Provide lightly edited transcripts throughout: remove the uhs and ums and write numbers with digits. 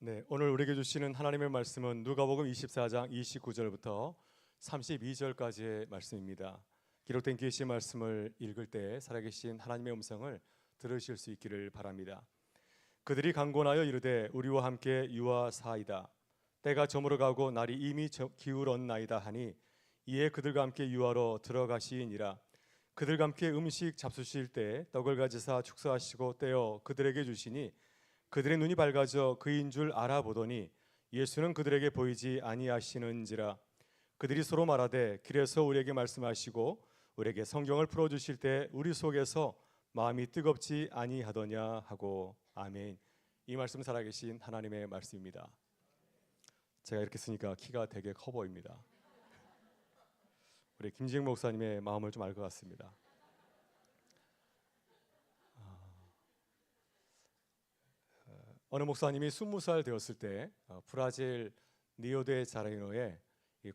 네, 오늘 우리에게 주시는 하나님의 말씀은 누가복음 24장 29절부터 32절까지의 말씀입니다. 기록된 계시 말씀을 읽을 때 살아계신 하나님의 음성을 들으실 수 있기를 바랍니다. 그들이 강권하여 이르되 우리와 함께 유하사이다. 때가 저물어가고 날이 이미 기울었나이다 하니 이에 그들과 함께 유하로 들어가시니라. 그들과 함께 음식 잡수실 때 떡을 가지사 축사하시고 떼어 그들에게 주시니 그들의 눈이 밝아져 그인 줄 알아보더니 예수는 그들에게 보이지 아니하시는지라. 그들이 서로 말하되 길에서 우리에게 말씀하시고 우리에게 성경을 풀어주실 때 우리 속에서 마음이 뜨겁지 아니하더냐 하고. 아멘. 이 말씀 살아계신 하나님의 말씀입니다. 제가 이렇게 쓰니까 키가 되게 커 보입니다. 우리 김지영 목사님의 마음을 좀 알 것 같습니다. 어느 목사님이 20살 되었을 때 브라질 리오데자네이루의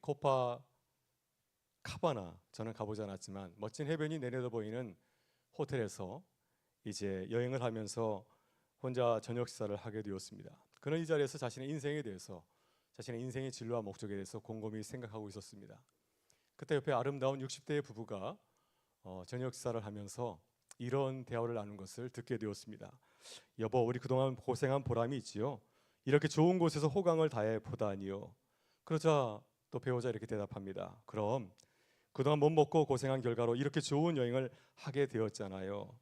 코파 카바나, 저는 가보지 않았지만 멋진 해변이 내려다 보이는 호텔에서 이제 여행을 하면서 혼자 저녁 식사를 하게 되었습니다. 그는 이 자리에서 자신의 인생에 대해서, 자신의 인생의 진로와 목적에 대해서 곰곰이 생각하고 있었습니다. 그때 옆에 아름다운 60대의 부부가 저녁 식사를 하면서 이런 대화를 나눈 것을 듣게 되었습니다. 여보, 우리 그동안 고생한 보람이 있지요. 이렇게 좋은 곳에서 호강을 다해 보다니요. 그러자 또 배우자 이렇게 대답합니다. 그럼 그동안 못 먹고 고생한 결과로 이렇게 좋은 여행을 하게 되었잖아요.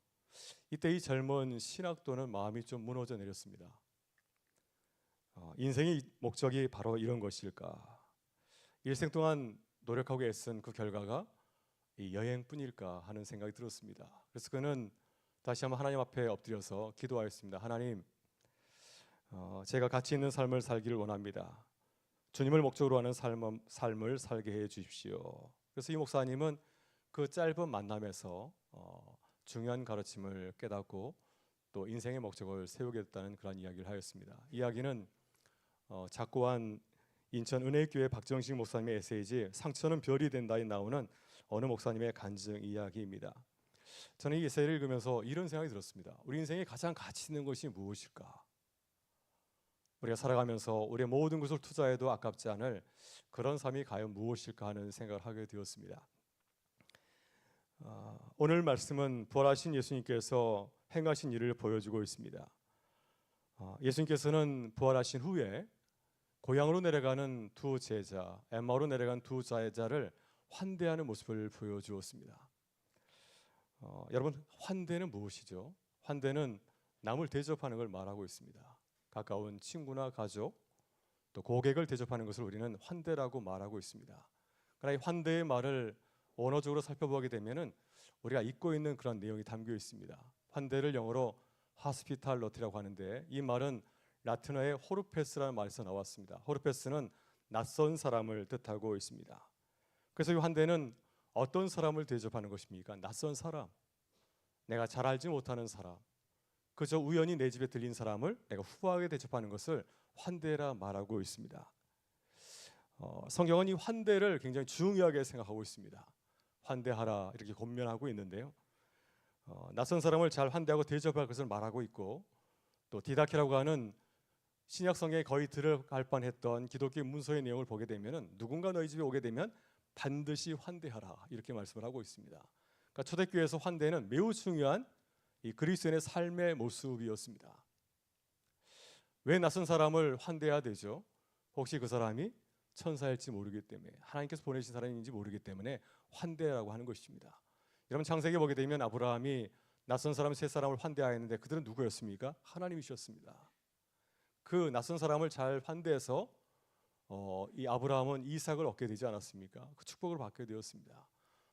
이때 이 젊은 신학도는 마음이 좀 무너져 내렸습니다. 인생의 목적이 바로 이런 것일까? 일생 동안 노력하고 애쓴 그 결과가 이 여행뿐일까 하는 생각이 들었습니다. 그래서 그는 다시 한번 하나님 앞에 엎드려서 기도하였습니다. 하나님, 제가 가치 있는 삶을 살기를 원합니다. 주님을 목적으로 하는 삶을 살게 해 주십시오. 그래서 이 목사님은 그 짧은 만남에서 중요한 가르침을 깨닫고 또 인생의 목적을 세우게 됐다는 그런 이야기를 하였습니다. 이야기는 작고한 인천 은혜교회 박정식 목사님의 에세이지 상처는 별이 된다에 나오는 어느 목사님의 간증 이야기입니다. 저는 이 에세이를 읽으면서 이런 생각이 들었습니다. 우리 인생에 가장 가치 있는 것이 무엇일까? 우리가 살아가면서 우리의 모든 것을 투자해도 아깝지 않을 그런 삶이 과연 무엇일까 하는 생각을 하게 되었습니다. 오늘 말씀은 부활하신 예수님께서 행하신 일을 보여주고 있습니다. 예수님께서는 부활하신 후에 고향으로 내려가는 두 제자, 엠마오로 내려간 두 제자를 환대하는 모습을 보여주었습니다. 여러분, 환대는 무엇이죠? 환대는 남을 대접하는 걸 말하고 있습니다. 가까운 친구나 가족, 또 고객을 대접하는 것을 우리는 환대라고 말하고 있습니다. 그러나 이 환대의 말을 언어적으로 살펴보게 되면은 우리가 잊고 있는 그런 내용이 담겨 있습니다. 환대를 영어로 hospitality라고 하는데 이 말은 라틴어의 호르페스라는 말에서 나왔습니다. 호르페스는 낯선 사람을 뜻하고 있습니다. 그래서 이 환대는 어떤 사람을 대접하는 것입니까? 낯선 사람, 내가 잘 알지 못하는 사람, 그저 우연히 내 집에 들린 사람을 내가 후하게 대접하는 것을 환대라 말하고 있습니다. 성경은 이 환대를 굉장히 중요하게 생각하고 있습니다. 환대하라 이렇게 권면하고 있는데요. 낯선 사람을 잘 환대하고 대접할 것을 말하고 있고, 또 디다케라고 하는 신약 성경에 거의 들어갈 뻔했던 기독교 문서의 내용을 보게 되면은 누군가 너희 집에 오게 되면 반드시 환대하라 이렇게 말씀을 하고 있습니다. 그러니까 초대교회에서 환대는 매우 중요한 이 그리스도인의 삶의 모습이었습니다. 왜 낯선 사람을 환대해야 되죠? 혹시 그 사람이 천사일지 모르기 때문에, 하나님께서 보내신 사람인지 모르기 때문에 환대라고 하는 것입니다. 여러분, 창세기 보게 되면 아브라함이 낯선 사람 세 사람을 환대하였는데 그들은 누구였습니까? 하나님이셨습니다. 그 낯선 사람을 잘 환대해서 이 아브라함은 이삭을 얻게 되지 않았습니까? 그 축복을 받게 되었습니다.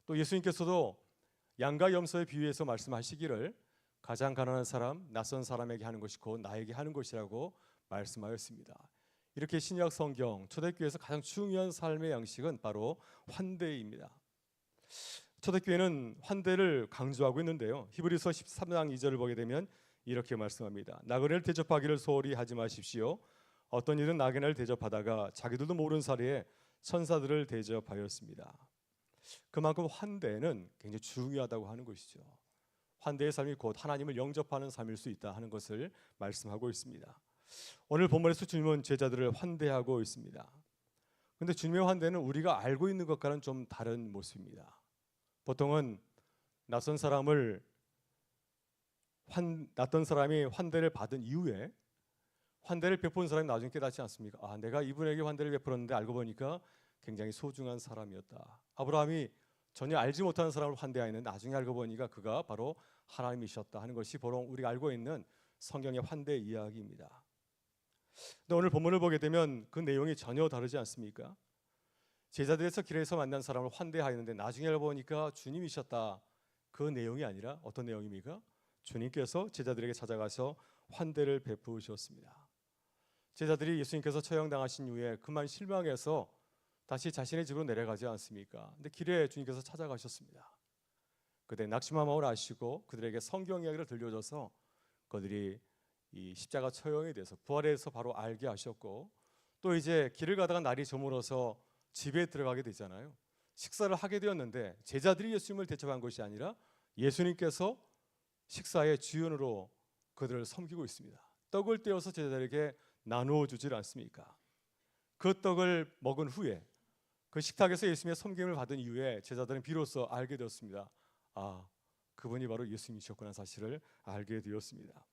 또 예수님께서도 양과 염소의 비유에서 말씀하시기를 가장 가난한 사람, 낯선 사람에게 하는 것이 곧 나에게 하는 것이라고 말씀하였습니다. 이렇게 신약 성경 초대교회에서 가장 중요한 삶의 양식은 바로 환대입니다. 초대교회는 환대를 강조하고 있는데요. 히브리서 13장 2절을 보게 되면 이렇게 말씀합니다. 나그네를 대접하기를 소홀히 하지 마십시오. 어떤 이는 나그네를 대접하다가 자기들도 모르는 사이에 천사들을 대접하였습니다. 그만큼 환대는 굉장히 중요하다고 하는 것이죠. 환대의 삶이 곧 하나님을 영접하는 삶일 수 있다 하는 것을 말씀하고 있습니다. 오늘 본문에서 주님은 제자들을 환대하고 있습니다. 그런데 주님의 환대는 우리가 알고 있는 것과는 좀 다른 모습입니다. 보통은 낯선 사람이 환대를 받은 이후에 환대를 베푼 사람이 나중에 깨닫지 않습니까? 아, 내가 이분에게 환대를 베풀었는데 알고 보니까 굉장히 소중한 사람이었다. 아브라함이 전혀 알지 못하는 사람을 환대하였는데 나중에 알고 보니까 그가 바로 하나님이셨다 하는 것이 보통 우리가 알고 있는 성경의 환대 이야기입니다. 근데 오늘 본문을 보게 되면 그 내용이 전혀 다르지 않습니까? 제자들에서 길에서 만난 사람을 환대하였는데 나중에 알고 보니까 주님이셨다. 그 내용이 아니라 어떤 내용입니까? 주님께서 제자들에게 찾아가서 환대를 베푸셨습니다. 제자들이 예수님께서 처형당하신 이후에 그만 실망해서 다시 자신의 집으로 내려가지 않습니까? 근데 길에 주님께서 찾아가셨습니다. 그때 낙심한 마음을 아시고 그들에게 성경 이야기를 들려줘서 그들이 이 십자가 처형에 대해서 부활에 대해서 바로 알게 하셨고, 또 이제 길을 가다가 날이 저물어서 집에 들어가게 되잖아요. 식사를 하게 되었는데 제자들이 예수님을 대접한 것이 아니라 예수님께서 식사의 주연으로 그들을 섬기고 있습니다. 떡을 떼어서 제자들에게 나누어 주질 않습니까? 그 떡을 먹은 후에 그 식탁에서 예수님의 섬김을 받은 이후에 제자들은 비로소 알게 되었습니다. 아, 그분이 바로 예수님이셨구나 사실을 알게 되었습니다.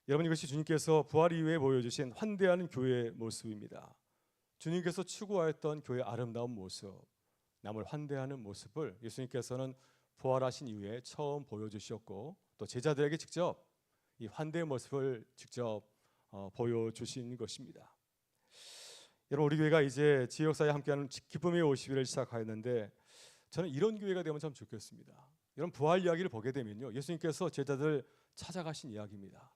여러분, 이것이 주님께서 부활 이후에 보여주신 환대하는 교회의 모습입니다. 주님께서 추구하였던 교회의 아름다운 모습, 남을 환대하는 모습을 예수님께서는 부활하신 이후에 처음 보여주셨고, 또 제자들에게 직접 이 환대의 모습을 직접 보여주신 것입니다. 여러분, 우리 교회가 이제 지역사에 함께하는 기쁨의 50일을 시작하였는데 저는 이런 교회가 되면 참 좋겠습니다. 이런 부활 이야기를 보게 되면요, 예수님께서 제자들 찾아가신 이야기입니다.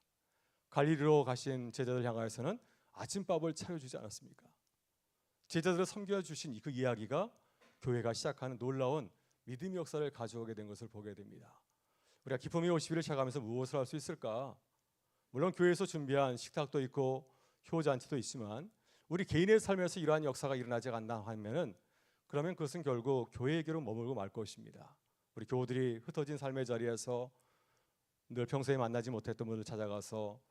갈릴리로 가신 제자들 향하여서는 아침밥을 차려주지 않았습니까? 제자들을 섬겨주신 그 이야기가 교회가 시작하는 놀라운 믿음의 역사를 가져오게 된 것을 보게 됩니다. 우리가 기쁨의 50일을 시작하면서 무엇을 할 수 있을까? 물론 교회에서 준비한 식탁도 있고 효잔치도 있지만 우리 개인의 삶에서 이러한 역사가 일어나지 않나 하면은 그러면 그것은 결국 교회에게로 머물고 말 것입니다. 우리 교우들이 흩어진 삶의 자리에서 늘 평소에 만나지 못했던 분을 찾아가서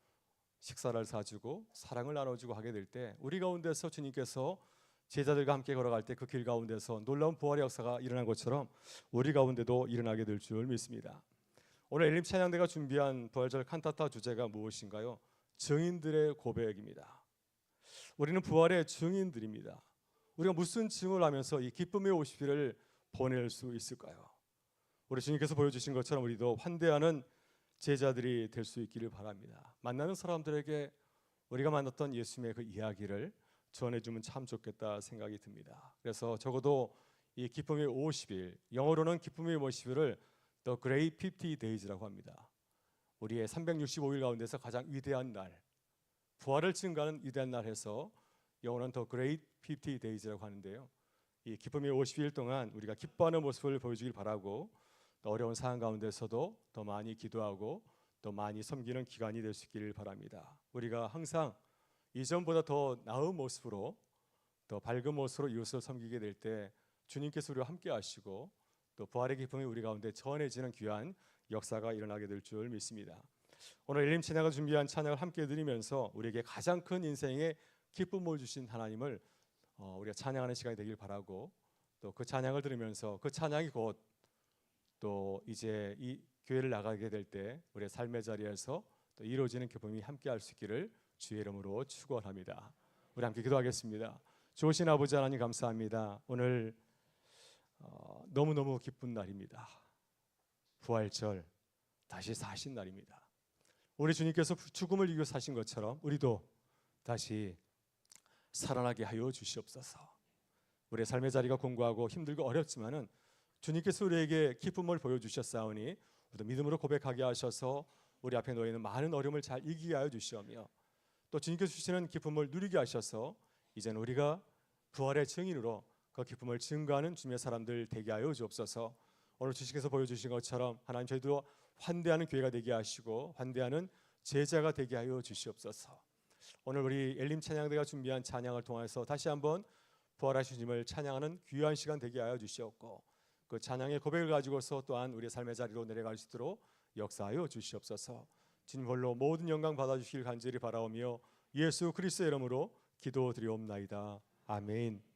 식사를 사주고 사랑을 나눠주고 하게 될 때 우리 가운데서 주님께서 제자들과 함께 걸어갈 때 그 길 가운데서 놀라운 부활의 역사가 일어난 것처럼 우리 가운데도 일어나게 될 줄 믿습니다. 오늘 엘림 찬양대가 준비한 부활절 칸타타 주제가 무엇인가요? 증인들의 고백입니다. 우리는 부활의 증인들입니다. 우리가 무슨 증을 하면서 이 기쁨의 50일을 보낼 수 있을까요? 우리 주님께서 보여주신 것처럼 우리도 환대하는 제자들이 될 수 있기를 바랍니다. 만나는 사람들에게 우리가 만났던 예수님의 그 이야기를 전해주면 참 좋겠다 생각이 듭니다. 그래서 적어도 이 기쁨의 50일, 영어로는 기쁨의 50일을 The Great 50 Days라고 합니다. 우리의 365일 가운데서 가장 위대한 날, 부활을 증가하는 위대한 날 해서 영어는 The Great 50 Days라고 하는데요, 이 기쁨의 50일 동안 우리가 기뻐하는 모습을 보여주길 바라고, 또 어려운 상황 가운데서도 더 많이 기도하고 더 많이 섬기는 기간이 될 수 있기를 바랍니다. 우리가 항상 이전보다 더 나은 모습으로, 더 밝은 모습으로 이웃을 섬기게 될 때 주님께서 우리와 함께 하시고 또 부활의 기쁨이 우리 가운데 전해지는 귀한 역사가 일어나게 될 줄 믿습니다. 오늘 엘림 찬양을 준비한 찬양을 함께 드리면서 우리에게 가장 큰 인생의 기쁨을 주신 하나님을 우리가 찬양하는 시간이 되길 바라고, 또 그 찬양을 들으면서 그 찬양이 곧 또 이제 이 교회를 나가게 될 때 우리의 삶의 자리에서 또 이루어지는 기쁨이 함께 할 수 있기를 주의 이름으로 축원합니다. 우리 함께 기도하겠습니다. 좋으신 아버지 하나님 감사합니다. 오늘 너무너무 기쁜 날입니다. 부활절 다시 사신 날입니다. 우리 주님께서 죽음을 이겨 사신 것처럼 우리도 다시 살아나게 하여 주시옵소서. 우리의 삶의 자리가 공고하고 힘들고 어렵지만은 주님께서 우리에게 기쁨을 보여주셨사오니 우리도 믿음으로 고백하게 하셔서 우리 앞에 놓여 있는 많은 어려움을 잘 이기게 하여 주시오며, 또 주님께서 주시는 기쁨을 누리게 하셔서 이제는 우리가 부활의 증인으로 그 기쁨을 증거하는 주님의 사람들 되게 하여 주옵소서. 오늘 주님께서 보여주신 것처럼 하나님 저희도 환대하는 교회가 되게 하시고 환대하는 제자가 되게 하여 주시옵소서. 오늘 우리 엘림 찬양대가 준비한 찬양을 통해서 다시 한번 부활하신 주님을 찬양하는 귀한 시간 되게 하여 주시옵고, 그 찬양의 고백을 가지고서 또한 우리의 삶의 자리로 내려갈 수 있도록 역사하여 주시옵소서. 주님 홀로 모든 영광 받아주시길 간절히 바라오며 예수 그리스도의 이름으로 기도드리옵나이다. 아멘.